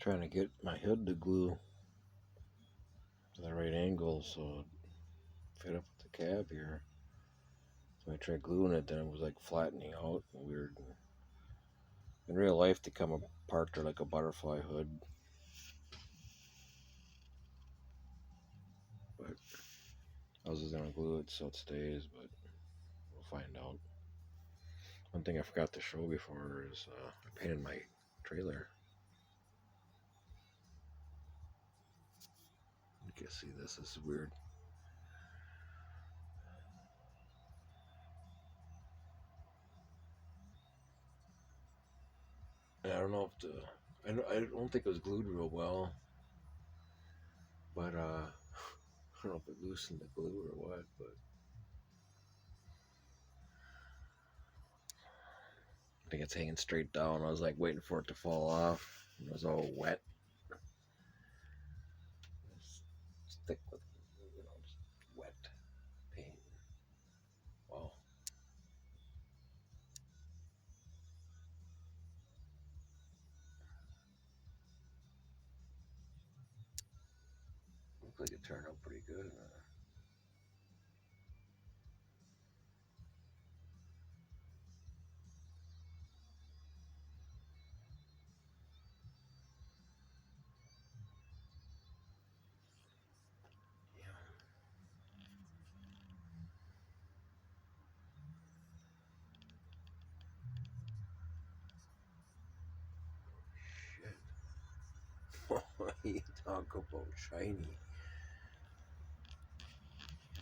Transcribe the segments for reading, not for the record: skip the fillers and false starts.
Trying to get my hood to glue to the right angle so it fit up with the cab here. So I tried gluing it, then it was like flattening out and weird. In real life, they come apart, they're like a butterfly hood. But I was just gonna glue it so it stays, but we'll find out. One thing I forgot to show before is I painted my trailer. You can see this is weird. And I don't know if I don't think it was glued real well, but I don't know if it loosened the glue or what, but I think it's hanging straight down. I was like waiting for it to fall off. It was all wet. It's thick with, just wet paint. Wow. Looks like it turned out pretty good. Shit. You talk about shiny.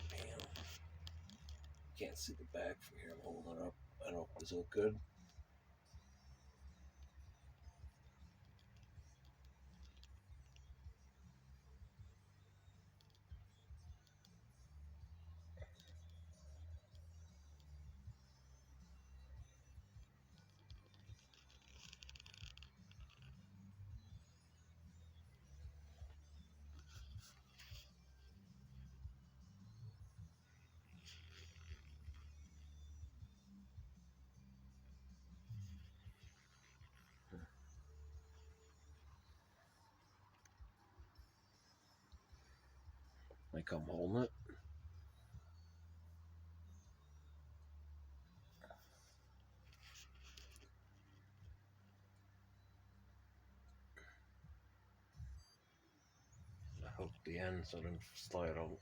Damn. Can't see the back from here. I'm holding it up. I don't know. Does it look good? Like I'm holding it. I hooked the end so it didn't slide out.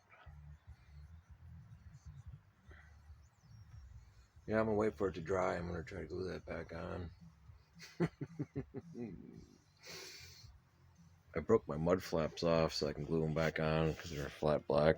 Yeah, I'm gonna wait for it to dry. I'm gonna try to glue that back on. I broke my mud flaps off so I can glue them back on because they're flat black.